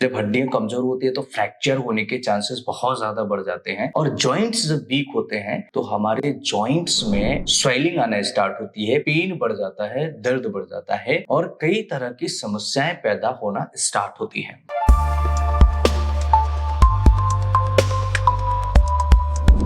जब हड्डियां कमजोर होती है तो फ्रैक्चर होने के चांसेस बहुत ज्यादा बढ़ जाते हैं, और जॉइंट्स जब वीक होते हैं तो हमारे जॉइंट्स में स्वेलिंग आना स्टार्ट होती है, पेन बढ़ जाता है, दर्द बढ़ जाता है और कई तरह की समस्याएं पैदा होना स्टार्ट होती हैं।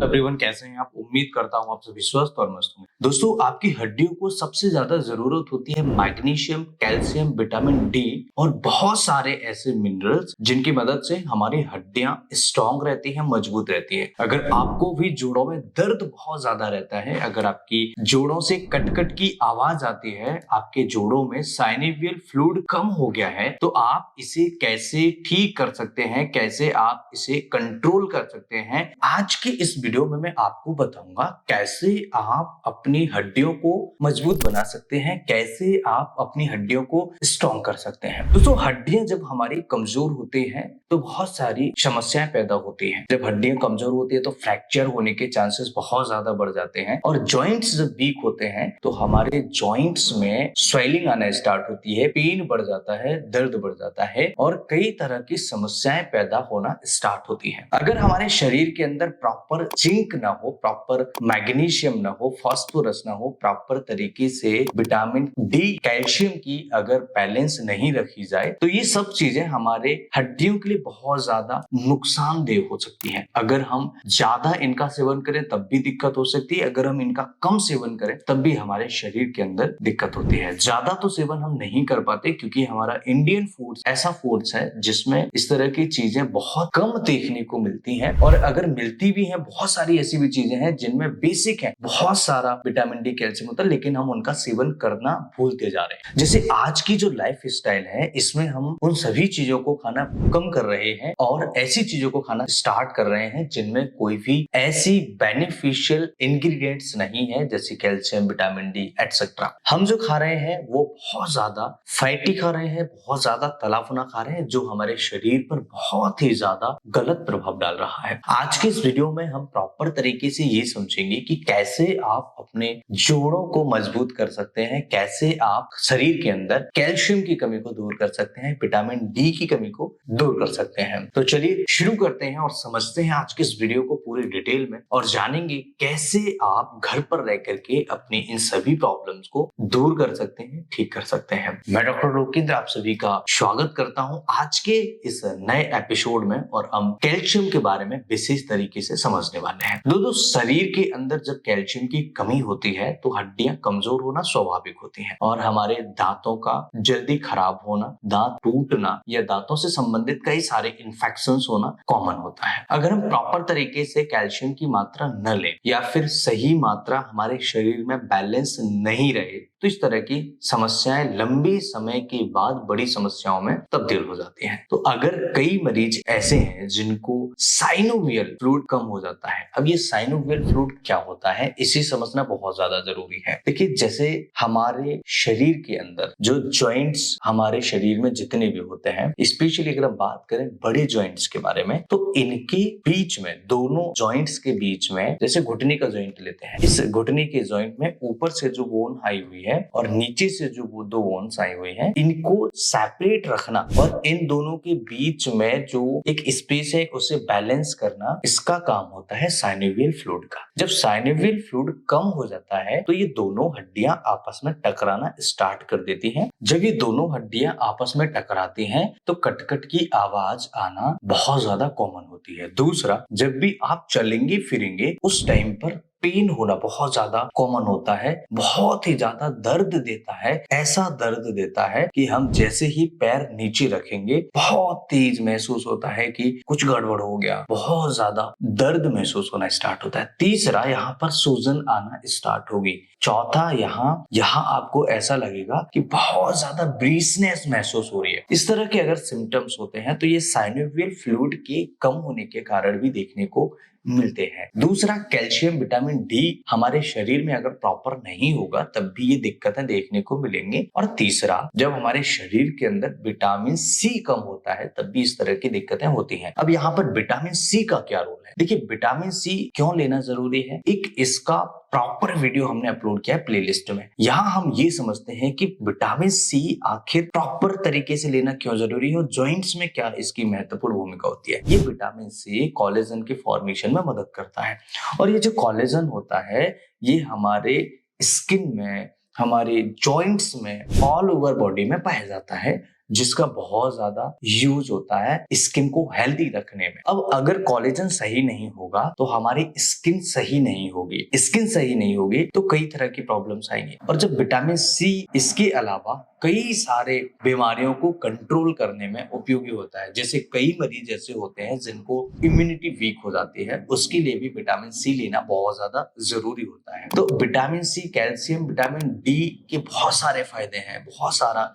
एवरीवन, कैसे हैं आप? उम्मीद करता हूं आप सभी स्वस्थ और मस्त होंगे। दोस्तों, आपकी हड्डियों को सबसे ज्यादा जरूरत होती है मैग्नीशियम, कैल्शियम, विटामिन डी और बहुत सारे ऐसे मिनरल्स जिनकी मदद से हमारी हड्डियां स्ट्रांग रहती हैं, मजबूत रहती है। अगर आपको भी जोड़ों में दर्द बहुत ज्यादा रहता है, अगर आपकी जोड़ों से कट-कट की आवाज आती है, आपके जोड़ों में साइनोवियल फ्लूइड कम हो गया है, तो आप इसे कैसे ठीक कर सकते हैं, कैसे आप इसे कंट्रोल कर सकते हैं, आज के इस वीडियो में मैं आपको बताऊंगा कैसे आप अपनी हड्डियों को मजबूत बना सकते हैं, कैसे आप अपनी हड्डियों को स्ट्रॉन्ग कर सकते हैं। दोस्तों, हड्डियां जब हमारी कमजोर होती हैं तो बहुत सारी समस्याएं पैदा होती हैं। जब हड्डियां कमजोर होती है तो फ्रैक्चर होने के चांसेस बहुत ज्यादा बढ़ जाते हैं, और जॉइंट्स जब वीक होते हैं तो हमारे जॉइंट्स में स्वेलिंग आना स्टार्ट होती है, पेन बढ़ जाता है, दर्द बढ़ जाता है और कई तरह की समस्याएं पैदा होना स्टार्ट होती है। अगर हमारे शरीर के अंदर प्रॉपर जिंक ना हो, प्रॉपर मैग्नीशियम ना हो, फास्फोरस ना हो, प्रॉपर तरीके से विटामिन डी, कैल्शियम की अगर बैलेंस नहीं रखी जाए तो ये सब चीजें हमारे हड्डियों के लिए बहुत ज्यादा नुकसानदेह हो सकती हैं। अगर हम ज्यादा इनका सेवन करें तब भी दिक्कत हो सकती है, अगर हम इनका कम सेवन करें तब भी हमारे शरीर के अंदर दिक्कत होती है। ज्यादा तो सेवन हम नहीं कर पाते क्योंकि हमारा इंडियन फूड ऐसा फूड्स है जिसमें इस तरह की चीजें बहुत कम देखने को मिलती हैं, और अगर मिलती भी हैं, बहुत सारी ऐसी भी चीजें हैं जिनमें बेसिक है, बहुत सारा विटामिन डी, कैल्शियम होता है, लेकिन हम उनका सेवन करना भूलते जा रहे हैं। जैसे आज की जो लाइफ स्टाइल है, इसमें हम उन सभी चीजों को खाना कम कर रहे हैं और ऐसी चीजों को खाना स्टार्ट कर रहे हैं जिनमें कोई भी ऐसी बेनिफिशियल इंग्रेडिएंट्स नहीं है, जैसे कैल्शियम, विटामिन डी एटसेट्रा। हम जो खा रहे हैं वो बहुत ज्यादा फैटी खा रहे हैं, बहुत ज्यादा तला भुना खा रहे हैं, जो हमारे शरीर पर बहुत ही ज्यादा गलत प्रभाव डाल रहा है। आज के इस वीडियो में हम प्रॉपर तरीके से ये समझेंगे कि कैसे आप अपने जोड़ों को मजबूत कर सकते हैं, कैसे आप शरीर के अंदर कैल्शियम की कमी को दूर कर सकते हैं, विटामिन डी की कमी को दूर कर सकते हैं। तो चलिए शुरू करते हैं और समझते हैं आज के इस वीडियो को पूरी डिटेल में, और जानेंगे कैसे आप घर पर रह करके अपनी इन सभी प्रॉब्लम्स को दूर कर सकते हैं, ठीक कर सकते हैं। मैं डॉक्टर लोकेंद्र आप सभी का स्वागत करता हूं आज के इस नए एपिसोड में, और हम कैल्शियम के बारे में विशेष तरीके से समझने वाले हैं। दोस्तों, शरीर के अंदर जब कैल्शियम की कमी होती है तो हड्डियां कमजोर होना स्वाभाविक होती हैं, और हमारे दांतों का जल्दी खराब होना, दांत टूटना या दांतों से संबंधित कई सारे इन्फेक्शंस होना कॉमन होता है। अगर हम प्रॉपर तरीके से कैल्शियम की मात्रा न लें या फिर सही मात्रा हमारे शरीर में बैलेंस नहीं रहे तो इस तरह की समस्याएं लंबे समय के बाद बड़ी समस्याओं में तब्दील हो जाती हैं। तो अगर कई मरीज ऐसे हैं जिनको साइनोवियल फ्लूइड कम हो जाता है, अब ये साइनोवियल फ्लूइड क्या होता है इसे समझना बहुत ज्यादा जरूरी है। देखिए, जैसे हमारे शरीर के अंदर जो जॉइंट्स हमारे शरीर में जितने भी होते हैं, स्पेशली अगर हम बात करें बड़े जॉइंट्स के बारे में, तो इनके बीच में, दोनों जॉइंट्स के बीच में, जैसे घुटने का जॉइंट लेते हैं, इस घुटने के जॉइंट में ऊपर से जो बोन आई हुई है और नीचे से जो वो दो बोन्स आई हुई हैं, इनको सेपरेट रखना और इन दोनों के बीच में जो एक स्पेस है उसे बैलेंस करना, इसका काम होता है साइनोवियल फ्लूइड का। जब साइनोवियल फ्लूइड कम हो जाता है तो ये दोनों हड्डियां आपस में टकराना स्टार्ट कर देती हैं। जब ये दोनों हड्डियां आपस में टकराती हैं तो कट-कट की आवाज आना बहुत ज्यादा कॉमन होती है। दूसरा, जब भी आप चलेंगे फिरेंगे उस टाइम पर पेन होना बहुत ज्यादा कॉमन होता है, बहुत ही ज्यादा दर्द देता है, ऐसा दर्द देता है कि हम जैसे ही पैर नीचे रखेंगे बहुत तेज महसूस होता है कि कुछ गड़बड़ हो गया, बहुत ज्यादा दर्द महसूस होना स्टार्ट होता है। तीसरा, यहाँ पर सूजन आना स्टार्ट होगी। चौथा, यहाँ आपको ऐसा लगेगा कि बहुत ज्यादा ब्रीसनेस महसूस हो रही है। इस तरह के अगर सिम्टम्स होते हैं तो ये साइनोवियल फ्लूइड के कम होने के कारण भी देखने को मिलते हैं। दूसरा, कैल्शियम, विटामिन डी हमारे शरीर में अगर प्रॉपर नहीं होगा तब भी ये दिक्कतें देखने को मिलेंगी। और तीसरा, जब हमारे शरीर के अंदर विटामिन सी कम होता है तब भी इस तरह की दिक्कतें होती हैं। अब यहाँ पर विटामिन सी का क्या रोल है? देखिए, विटामिन सी क्यों लेना जरूरी है? एक इसका प्रॉपर वीडियो हमने अपलोड किया है प्लेलिस्ट में। यहाँ हम ये समझते हैं कि विटामिन सी आखिर प्रॉपर तरीके से लेना क्यों जरूरी है और जॉइंट्स में क्या इसकी महत्वपूर्ण भूमिका होती है। ये विटामिन सी कोलेजन के फॉर्मेशन में मदद करता है और ये जो कोलेजन होता है ये हमारे स्किन में, हमारे जॉइंट्स में, ऑल ओवर बॉडी में पाया जाता है, जिसका बहुत ज्यादा यूज होता है स्किन को हेल्दी रखने में। अब अगर कोलेजन सही नहीं होगा तो हमारी स्किन सही नहीं होगी, स्किन सही नहीं होगी तो कई तरह की प्रॉब्लम्स आएंगी। और जब विटामिन सी इसके अलावा कई सारे बीमारियों को कंट्रोल करने में उपयोगी होता है, जैसे कई मरीज ऐसे होते हैं जिनको इम्यूनिटी वीक हो जाती है, उसके लिए भी विटामिन सी लेना बहुत ज्यादा जरूरी होता है। तो vitamin C, calcium, vitamin D के बहुत सारे फायदे हैं, बहुत सारा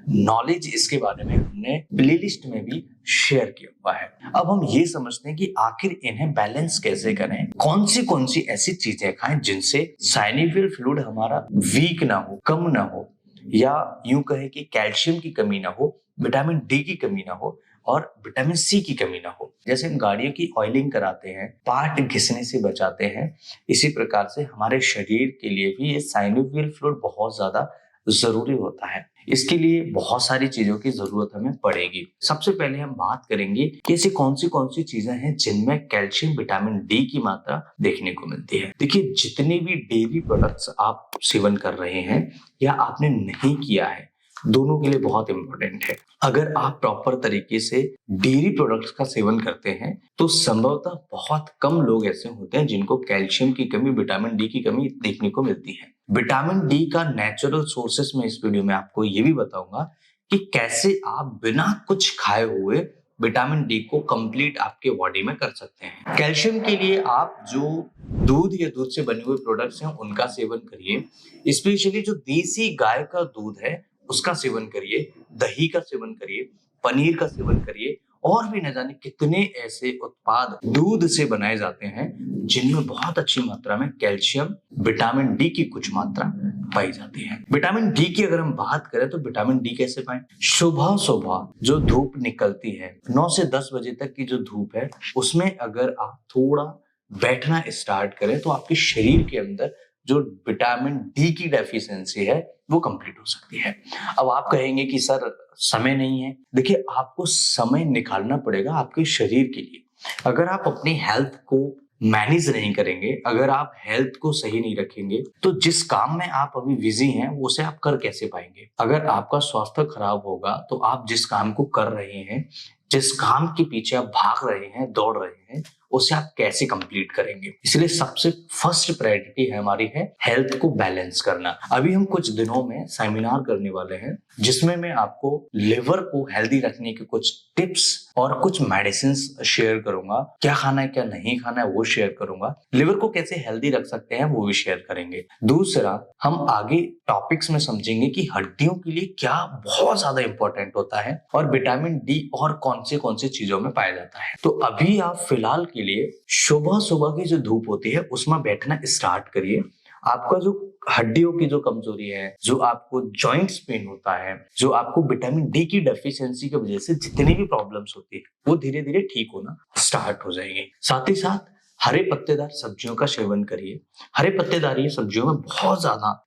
नॉलेज इसके बारे में हमने प्लेलिस्ट में भी शेयर किया हुआ है। अब हम ये समझते हैं कि आखिर इन्हें बैलेंस कैसे करें, कौन सी ऐसी चीजें खाएं जिनसे साइनोवियल फ्लूइड हमारा वीक ना हो, कम ना हो, या यूं कहे कि कैल्शियम की कमी ना हो, विटामिन डी की कमी ना हो और विटामिन सी की कमी ना हो। जैसे हम गाड़ियों की ऑयलिंग कराते हैं, पार्ट घिसने से बचाते हैं, इसी प्रकार से हमारे शरीर के लिए भी ये साइनोवियल फ्लूइड बहुत ज्यादा जरूरी होता है। इसके लिए बहुत सारी चीजों की जरूरत हमें पड़ेगी। सबसे पहले हम बात करेंगे कि ऐसी कौन सी चीजें हैं जिनमें कैल्शियम, विटामिन डी की मात्रा देखने को मिलती है। देखिए, जितने भी डेयरी प्रोडक्ट्स आप सेवन कर रहे हैं या आपने नहीं किया है, दोनों के लिए बहुत इंपॉर्टेंट है। अगर आप प्रॉपर तरीके से डेयरी प्रोडक्ट्स का सेवन करते हैं तो संभवतः बहुत कम लोग ऐसे होते हैं जिनको कैल्शियम की कमी, विटामिन डी की कमी देखने को मिलती है। विटामिन डी का नेचुरल सोर्सेस में इस वीडियो में आपको ये भी बताऊंगा कि कैसे आप बिना कुछ खाए हुए विटामिन डी को कंप्लीट आपके बॉडी में कर सकते हैं। कैल्शियम के लिए आप जो दूध या दूध से बने हुए प्रोडक्ट्स हैं उनका सेवन करिए, स्पेशली जो देसी गाय का दूध है उसका सेवन करिए, दही का सेवन करिए, पनीर का सेवन करिए, और भी न जाने कितने ऐसे उत्पाद दूध से बनाए जाते हैं जिनमें बहुत अच्छी मात्रा में कैल्शियम, विटामिन डी की कुछ मात्रा पाई जाती है। विटामिन डी की अगर हम बात करें तो विटामिन डी कैसे पाएं? सुबह सुबह जो धूप निकलती है, 9 से 10 बजे तक की जो धूप है, उसमें अगर आप थोड़ा बैठना स्टार्ट करें तो आपके शरीर के अंदर जो विटामिन डी की डेफिशिएंसी है वो कंप्लीट हो सकती है। अब आप कहेंगे कि सर समय नहीं है। देखिए, आपको समय निकालना पड़ेगा आपके शरीर के लिए। अगर आप अपनी हेल्थ को मैनेज नहीं करेंगे, अगर आप हेल्थ को सही नहीं रखेंगे, तो जिस काम में आप अभी बिजी हैं उसे आप कर कैसे पाएंगे? अगर आपका स्वास्थ्य खराब होगा तो आप जिस काम को कर रहे हैं, जिस काम के पीछे आप भाग रहे हैं, दौड़ रहे हैं, उसे आप कैसे कंप्लीट करेंगे? इसलिए सबसे फर्स्ट प्रायोरिटी है हमारी है हेल्थ को बैलेंस करना। अभी हम कुछ दिनों में सेमिनार करने वाले हैं जिसमें मैं आपको लिवर को हेल्दी रखने के कुछ टिप्स और कुछ मेडिसिन शेयर करूंगा। क्या खाना है, क्या नहीं खाना है, वो शेयर करूंगा। लिवर को कैसे हेल्दी रख सकते हैं वो भी शेयर करेंगे। दूसरा, हम आगे टॉपिक्स में समझेंगे कि हड्डियों के लिए क्या बहुत ज्यादा इंपॉर्टेंट होता है और विटामिन डी और कौन से चीजों में पाया जाता है। तो अभी आप फिलहाल के लिए सुबह सुबह की जो धूप होती है उसमें बैठना स्टार्ट करिए। आपका जो हड्डियों की जो कमजोरी है, जो आपको जॉइंट्स पेन होता है, जो आपको विटामिन डी की डेफिशिएंसी की वजह से जितनी भी प्रॉब्लम्स होती है वो धीरे धीरे ठीक होना स्टार्ट हो जाएंगे। साथ ही साथ हरे पत्तेदार सब्जियों का सेवन करिए। हरे पत्तेदार सब्जियों में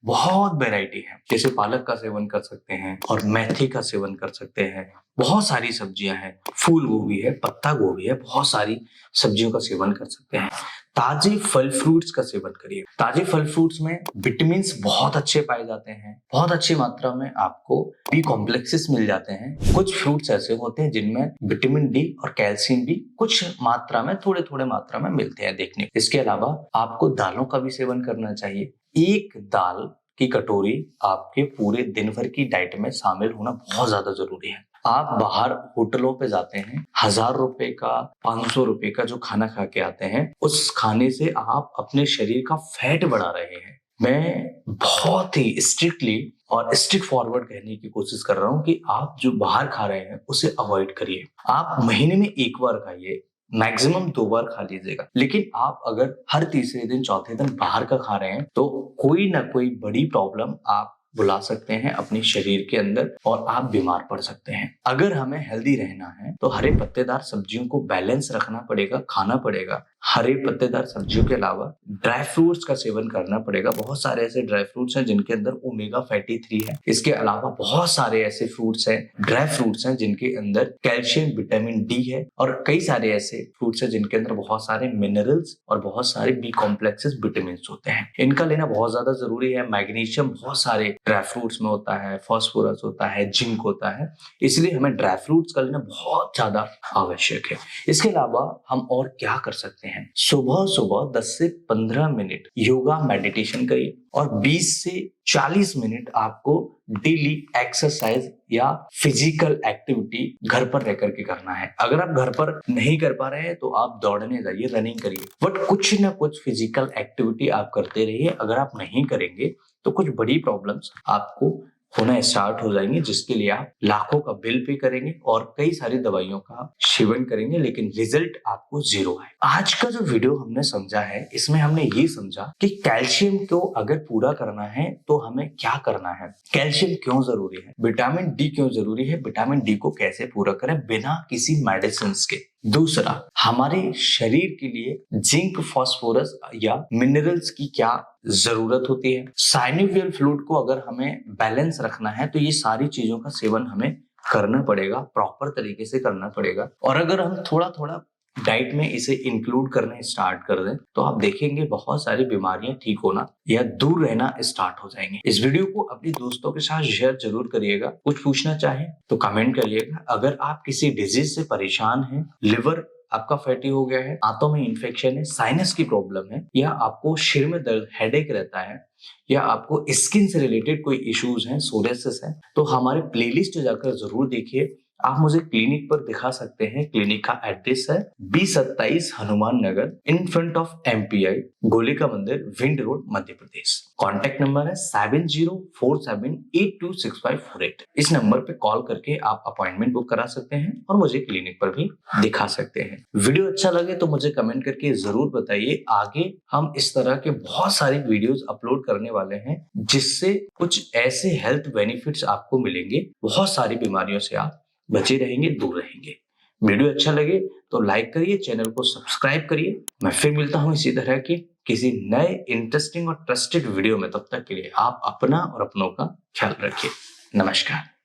बहुत वैरायटी है। जैसे पालक का सेवन कर सकते हैं और मेथी का सेवन कर सकते हैं। बहुत सारी सब्जियां हैं, फूल गोभी है, पत्ता गोभी है, बहुत सारी सब्जियों का सेवन कर सकते हैं। ताजे फल फ्रूट्स का सेवन करिए। ताजे फल फ्रूट्स में विटामिन बहुत अच्छे पाए जाते हैं, बहुत अच्छी मात्रा में आपको बी कॉम्प्लेक्सेस मिल जाते हैं। कुछ फ्रूट्स ऐसे होते हैं जिनमें विटामिन डी और कैल्शियम भी कुछ मात्रा में, थोड़े मात्रा में मिलते हैं देखने। इसके अलावा आपको दालों का भी सेवन करना चाहिए। एक दाल की कटोरी आपके पूरे दिन भर की डाइट में शामिल होना बहुत ज्यादा जरूरी है। आप बाहर होटलों पे जाते हैं, 1000 रुपए का, 500 रुपए का जो खाना खा के आते हैं, उस खाने से आप अपने शरीर का फैट बढ़ा रहे हैं। मैं बहुत ही स्ट्रिक्टली और स्ट्रिक्ट फॉरवर्ड कहने की कोशिश कर रहा हूँ कि आप जो बाहर खा रहे हैं उसे अवॉइड करिए। आप महीने में 1 बार खाइए, मैक्सिमम 2 बार खा लीजिएगा। लेकिन आप अगर हर तीसरे दिन, चौथे दिन बाहर का खा रहे हैं तो कोई ना कोई बड़ी प्रॉब्लम आप बुला सकते हैं अपने शरीर के अंदर और आप बीमार पड़ सकते हैं। अगर हमें हेल्दी रहना है तो हरे पत्तेदार सब्जियों को बैलेंस रखना पड़ेगा, खाना पड़ेगा। हरे पत्तेदार सब्जियों के अलावा ड्राई फ्रूट्स का सेवन करना पड़ेगा। बहुत सारे ऐसे ड्राई फ्रूट्स हैं जिनके अंदर ओमेगा फैटी 3 है। इसके अलावा बहुत सारे ऐसे फ्रूट्स हैं, ड्राई फ्रूट्स हैं जिनके अंदर कैल्शियम, विटामिन डी है, और कई सारे ऐसे फ्रूट्स हैं जिनके अंदर बहुत सारे मिनरल्स और बहुत सारे बी कॉम्प्लेक्सेस, विटामिन होते हैं। इनका लेना बहुत ज्यादा जरूरी है। मैग्नीशियम बहुत सारे ड्राई फ्रूट्स में होता है, फास्फोरस होता है, जिंक होता है, इसलिए हमें ड्राई फ्रूट्स का लेना बहुत ज्यादा आवश्यक है। इसके अलावा हम और क्या कर सकते हैं? सुबह सुबह 10 से 15 मिनट योगा मेडिटेशन करिए और 20 से 40 मिनट आपको डेली एक्सरसाइज या फिजिकल एक्टिविटी घर पर रह करके करना है। अगर आप घर पर नहीं कर पा रहे हैं तो आप दौड़ने जाइए, रनिंग करिए, बट कुछ ना कुछ फिजिकल एक्टिविटी आप करते रहिए। अगर आप नहीं करेंगे तो कुछ बड़ी प्रॉब्लम्स आपको होना स्टार्ट हो जाएंगे, जिसके लिए आप लाखों का बिल पे करेंगे और कई सारी दवाइयों का सेवन करेंगे, लेकिन रिजल्ट आपको जीरो है। आज का जो वीडियो हमने समझा है, इसमें हमने ये समझा कि कैल्शियम को अगर पूरा करना है तो हमें क्या करना है, कैल्शियम क्यों जरूरी है, विटामिन डी क्यों जरूरी है, विटामिन डी को कैसे पूरा करें बिना किसी मेडिसिन के। दूसरा, हमारे शरीर के लिए जिंक, फास्फोरस या मिनरल्स की क्या जरूरत होती है। साइनोवियल फ्लूइड को अगर हमें बैलेंस रखना है तो ये सारी चीजों का सेवन हमें करना पड़ेगा, प्रॉपर तरीके से करना पड़ेगा। और अगर हम थोड़ा थोड़ा डाइट में इसे इंक्लूड करना स्टार्ट कर दें तो आप देखेंगे बहुत सारी बीमारियां ठीक होना या दूर रहना स्टार्ट हो जाएंगे। इस वीडियो को अपने दोस्तों के साथ शेयर जरूर करिएगा। कुछ पूछना चाहें तो कमेंट करिएगा। अगर आप किसी डिजीज से परेशान हैं, लिवर आपका फैटी हो गया है, आंतों में इन्फेक्शन है, साइनस की प्रॉब्लम है, या आपको सिर में दर्द, हेडेक रहता है, या आपको स्किन से रिलेटेड कोई इश्यूज हैं, सोरियासिस है, तो हमारे प्लेलिस्ट जाकर जरूर देखिए। आप मुझे क्लिनिक पर दिखा सकते हैं। क्लिनिक का एड्रेस है 2027 Hanuman Nagar, in front of MPI, गोलिका मंदिर, wind road, Madhya Pradesh. Contact number है 7047826548। इस नंबर पे कॉल करके आप अपॉइंटमेंट बुक करा सकते हैं और मुझे क्लिनिक पर भी दिखा सकते हैं। वीडियो अच्छा लगे तो मुझे कमेंट करके जरूर बताइए। आगे हम इस तरह के बहुत सारे वीडियोस अपलोड करने वाले हैं जिससे कुछ ऐसे हेल्थ बेनिफिट्स आपको मिलेंगे, बहुत सारी बीमारियों से आप बचे रहेंगे, दूर रहेंगे। वीडियो अच्छा लगे तो लाइक करिए, चैनल को सब्सक्राइब करिए। मैं फिर मिलता हूं इसी तरह के किसी नए इंटरेस्टिंग और ट्रस्टेड वीडियो में। तब तक के लिए आप अपना और अपनों का ख्याल रखिए। नमस्कार।